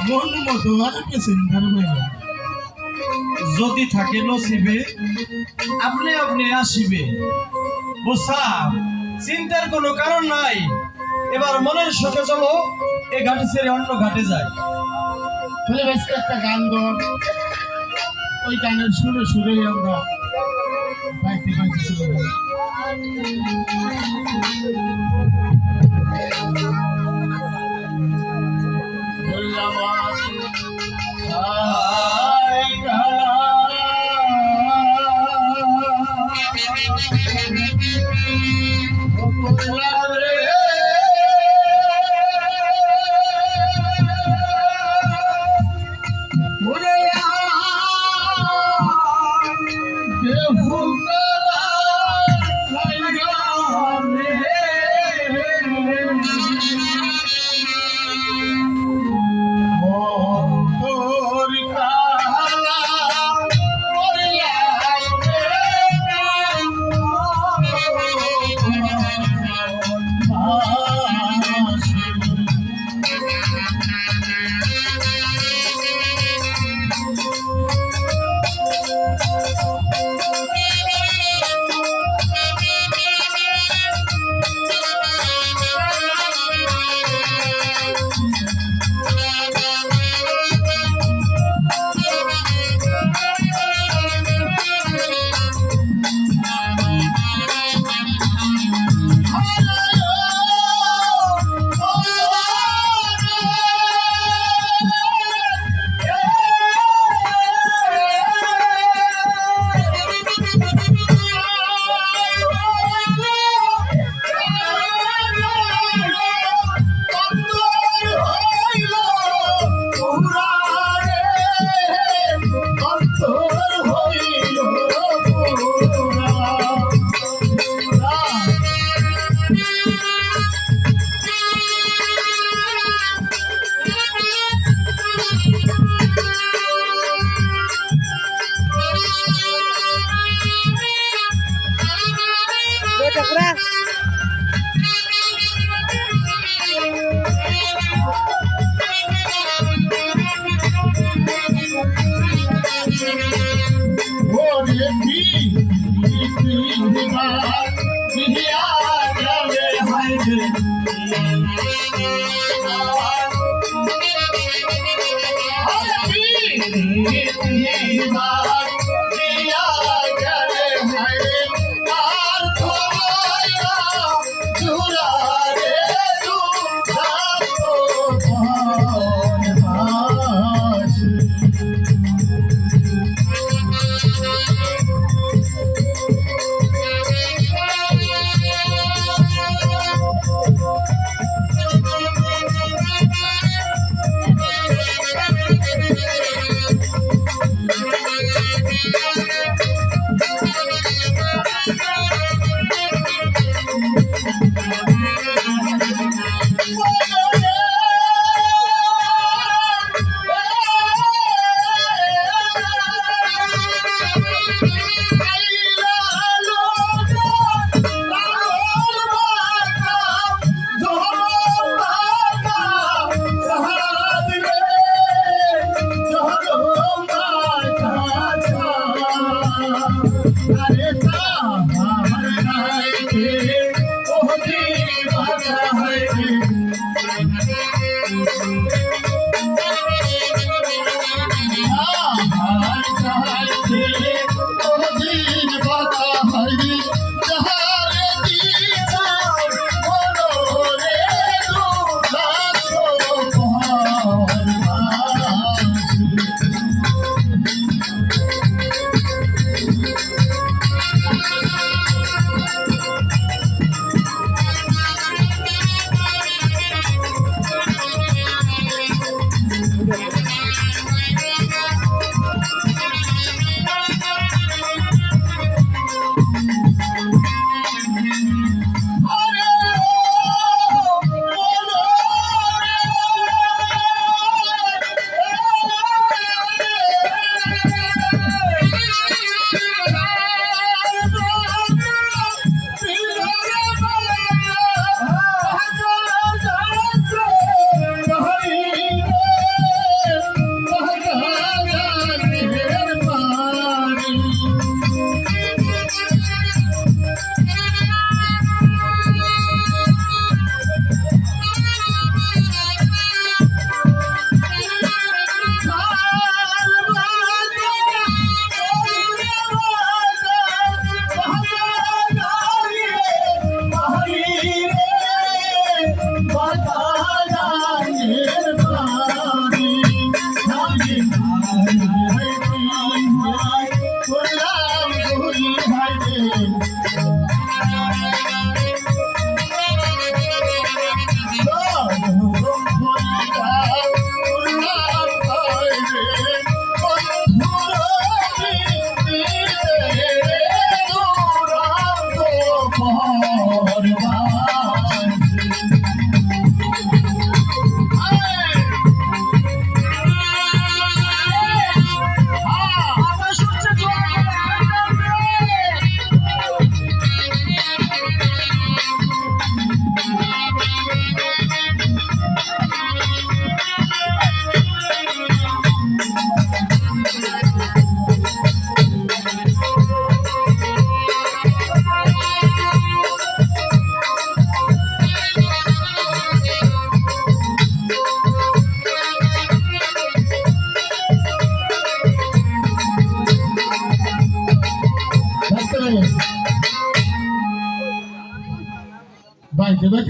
মন মতো আর কে চিন্তার বাইরে যদি থাকে নসিবে আপনি আপনি আসিবে বুঝছা চিন্তার কোনো কারণ নাই এবার মনের সুখে চলো এই ঘাটে ছেড়ে অন্য ঘাটে যায় ফেলে বেশ একটা গান গান ওই গানের সুরে সুরেই আমরা বাইতে বাইতে চলে যাই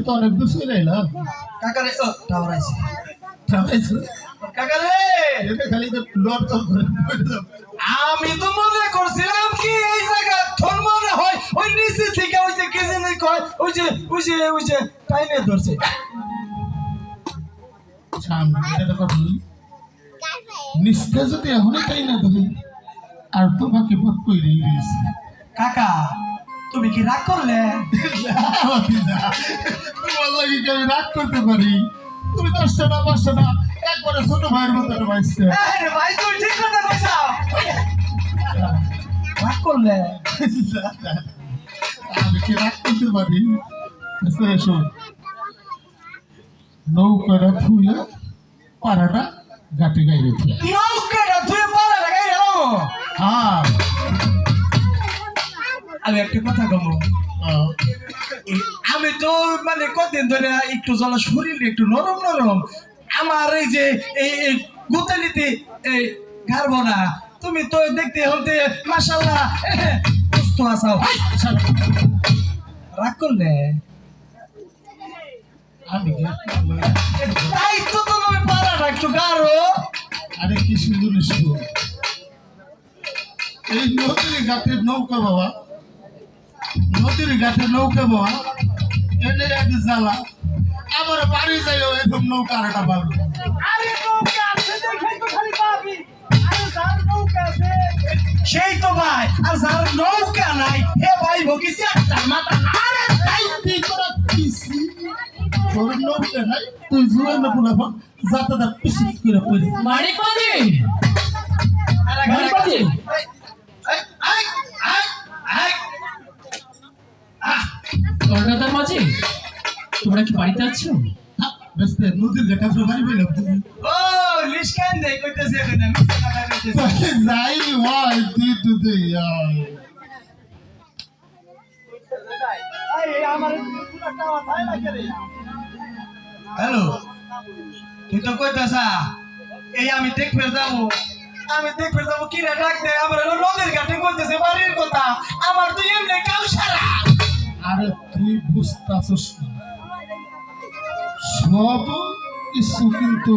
আজকে তো অনেক দূর চলে এলাম কাকারে ও টাওয়ার আইছে ট্রাভেলস কাকারে এটা খালি তো লড় চড় করে পড়ে যাবে। আমি তো মনে করছিলাম কি এই জায়গা তোর মনে হয় ওই নিচে থেকে ওই যে কি জানি কয় ওই যে টাইনে ধরছে সামনে এটা কথা বলি নিশ্চয় যদি এখনই তাই না ধরে আর তো বাকি পথ কইরেই রয়েছে কাকা তুমি কি রাগ করলে তোমার লাগে কি আমি রাগ করতে পারি তুমি 10টা না 5টা না একবারে ছোট ভাইয়ের মতো ভাইছে আরে ভাই তুই ঠিক কথা কইছা রাগ করলে আমি কি রাগ করতে পারি শোন নৌকাটা ফুলে পাড়াটা ঘাটে গাই রেখে নৌকাটা তুই পালা লাগাই গেল হ্যাঁ আমি একটা কথা কমো আমি তো মানে কদিন ধরে একটু জল শরীর একটু নরম নরম আমার এই যে এই গোতালিতে এই গারবো না তুমি তো দেখতে হতে মাশাআল্লাহ সুস্থ আছো রাগ করলে আমি তাই তো তুমি পারাটা একটু গারো আরে কি সুন্দর নিষ্ঠুর এই নদীর ঘাটের নৌকা বাবা নদীর ঘাটের নৌকা বাবা এনে এক জ্বালা আমার বাড়ি যাইও এরকম নৌকা আর একটা পাবো আরে নৌকা আছে দেখাই তো খালি পাবি আরে যার নৌকা আছে সেই তো ভাই আর যার নৌকা নাই হে ভাই ভকিছে একটা মাথা আরে তাই তুই তোরা পিসি তোর নৌকা নাই তুই জুয়ে না বলাবো যাতে তার পিসি করে পড়ে মানিক মাঝি আরে মানিক মাঝি আই আই আই কলকাতার মাঝি তোমরা কি বাড়িতে আছো বেস্তে নদীর ঘাটে আপনার বাড়ি পেলাম ও লিশকান দে কইতেছে না মিছে কথা কইতেছে যাই হয় তুই তুই হ্যালো তুই তো কইতাছা এই আমি দেখবে যাবো কি রে ডাক দে আমার হলো নদীর ঘাটে কইতেছে বাড়ির কথা আমার তো এমনি কাউ সারা আরে তুই বুঝতাছস না সব কিছু কিন্তু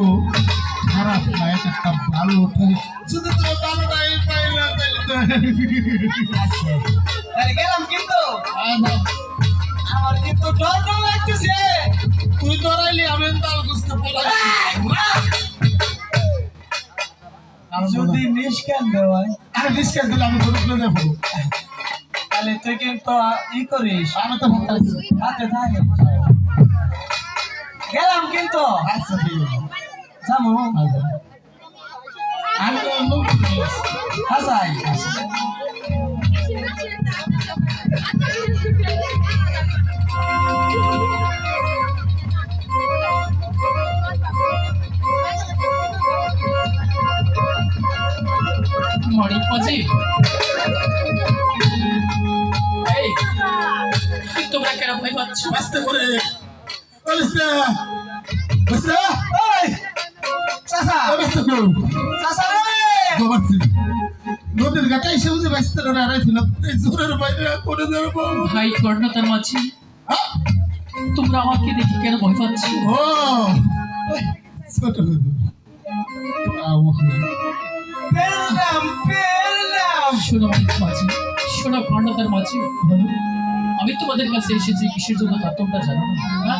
খারাপ না এটা একটা ভালো থাকে শুধু তোর ভালো নাই পাইলা তাইলে আরে গেলাম কিন্তু তো আমার কিন্তু ডর ডর লাগতেছে তুই ধরাইলি আমি তাল বুঝতে পারলাম যদি নিষ্কান দেওয়ায় আরে ডিসকাস দিলে আমি তোর উপরে যাবো তাহলে তুই কিন্তু ই করিস আমি তো ভাবতাছি হাতে থাকে গেলাম কিন্তু আচ্ছা ঠিক আছে যাবো আমি তো লোক হাসাই মানিক মাঝি এই তোমরা কেন ভয় পাচ্ছ বাস্তে করে বলিস না বুঝছ ওই চাচা বাস্তে করো চাচা রে গোবাচ্ছি নদীর ঘাটে এসে বুঝে বাস্তে করে আড়াইছিলাম এই জোরের বাইরে করে যাবো ভাই কর্ণতার মাঝি তোমরা আমাকে দেখে কেন ভয় পাচ্ছ ও ছোট হয়ে পেলাম শোনো মানিক মাঝি শোনো কর্ণতার মাঝি আমি তোমাদের কাছে এসেছি কিসের জন্য তা তোমরা জানো না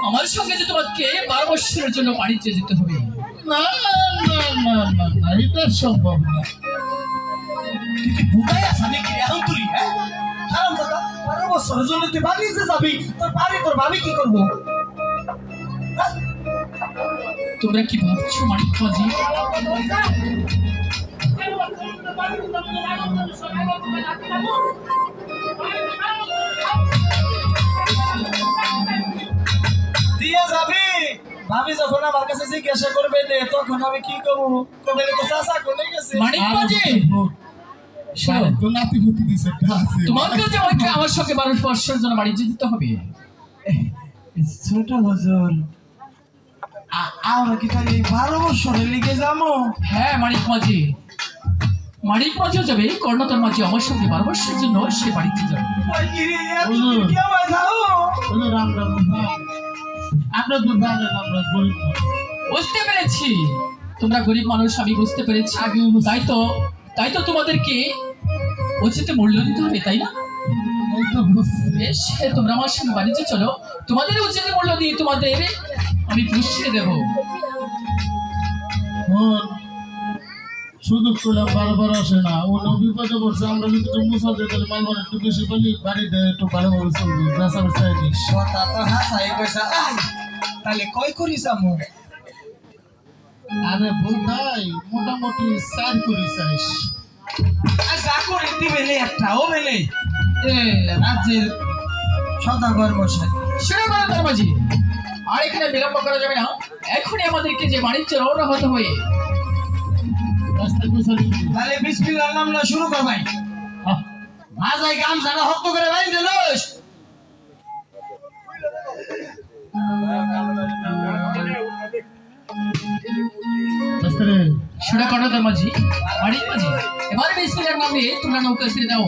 আমার সঙ্গে যে তোমাকে 12 বছরের জন্য বাণিজ্যে যেতে হবে না না না না না এটা সম্ভব না তুই কি বুকাই আছা নাকি রে এখন তুই হ্যাঁ কারণ দাদা 12 বছরের জন্য তুই বাড়িতে যাবি তোর ভাবি কি করবো তোমরা কি ভাবছো মানিক মাঝি দিয়ে যাবি ভাবি যখন আমার কাছে জিজ্ঞাসা করবে নে তখন আমি কি করবো কবে তো চাচা কোনে গেছে মানিক মাঝি সারা তো নাতি ফুটি দিছে গাছে তোমার কাছে আমাকে আমার সঙ্গে 12 বছরের জন্য বাণিজ্যে যেতে হবে ছোট হুজুর আমরা কি তাহলে 12 বছরের লিগে যাবো হ্যাঁ মানিক মাঝি যাবে কর্ণতার মাঝি আমার সঙ্গে 12 বছরের জন্য সে বাড়িতে যাবে কি আমার যাও হুজুর আমরা বুঝলাম আমরা তো জানেন আমরা গরিব মানুষ। বুঝতে পেরেছি তোমরা গরিব মানুষ, আমি বুঝতে পেরেছি। তাই তো তোমাদেরকে উচিত মূল্য দিতে হবে, তাই না? এই তো বুঝছি। বেশ, তোমরা আমার সঙ্গে বাণিজ্য চলো, তোমাদের উচিত মূল্য দিয়ে তোমাদের আমি পুষিয়ে দেব। সুযোগ করলাম বারবার আসে না, অন্য বিপদে পড়ছে, আমরা যদি একটু মুসা দিয়ে তাহলে মালবার একটু বেশি পালি বাড়িতে একটু ভালোভাবে চলবে, বেচার চাইনি। কথা তো হাসাই কইছা তাহলে কয় করিস আমু? আরে বলতাই মোটামুটি 4 করি চাইস। যা করে দিবেলে একটা ও বেলে রাজ্যের সদাগর মশাই। শুরু করো দরবাজি, আর এখানে বিলম্ব করা যাবে না। এখনই আমাদেরকে যে বাণিজ্য রওনা হতে হবে। রাস্তায় পয়সা দিবি। তাহলে বিসমিল্লাহর নাম না শুরু কর ভাই। মাজাই গাম জানা হক্ত করে ভাই দিলস। রাস্তায় শুরু করো দরবাজি, বাড়ির মাঝি। এবার বিসমিল্লাহর নাম নিয়ে তোমরা নৌকা ছেড়ে দাও,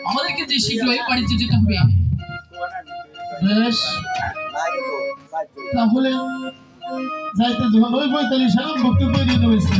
আমাদেরকে যে শীঘ্রই বাণিজ্য যেতে হবে। বেশ, তাহলে যাইতে যখন ওই 45 ভক্তি বই দিয়ে রয়েছে।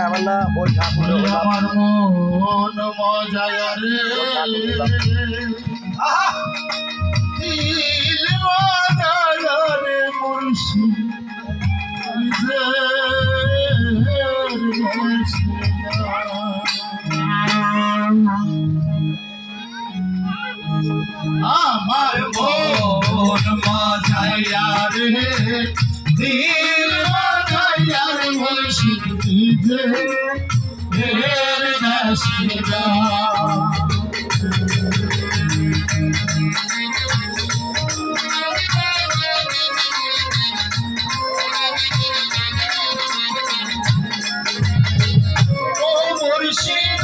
আমার না বই ঠাকুর আমার মন মজায় রে আহা দিল মজায় রে মুর্শি আমার মন মাঝাইয়া রে দিল মজায় রে মুর্শি দেশিরা ও মুর্শিদ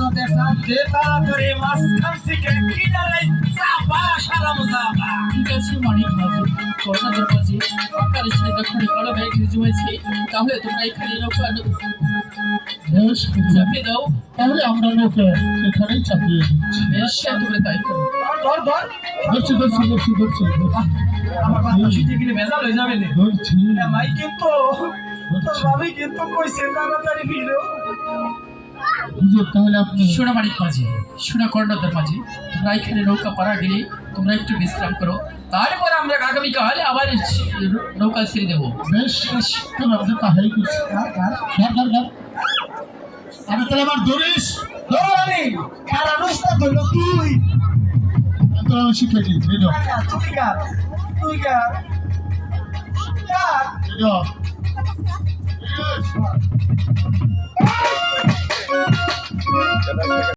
সাথে দে তাড়াতাড়ি মাঝখান থেকে কিনারে চাপা সারাম যাবা। ঠিক আছে মানিক মাঝি, কর্ণাদের মাঝি, সরকারের সাথে যখন বড় ব্যাগ জমেছে, তাহলে তোমরা এখানে নৌকা বেশ চাপিয়ে দাও। তাহলে আমরা নৌকা এখানেই চাপিয়ে দিচ্ছি। বেশ, তোমরা তাই করো। ধর ধর ধরছি ধরছি ধরছি ধরছি আমার বাচ্চা শিখে গেলে ভেজাল হয়ে যাবে না। ধরছি ভাই কিন্তু তোর ভাবি কিন্তু কইছে তাড়াতাড়ি ফিরো। হুজুর তাহলে আপনি শোনা মানিক মাঝি, শোনা কর্ণাদের মাঝি, তোমরা এখানে নৌকা পাড়া গেলে তোমরা একটু বিশ্রাম করো, তারপর আমরা আগামীকাল আবার নৌকা ছেড়ে দেবো। বেশ তবে আমাদের তাহাই করছি আমি তাহলে আমার ধরিস ধরে কারণ উস্তাদ হইলো তুই। তো আমি শিখে দিই রেডো তুই কার তুই কার রেডো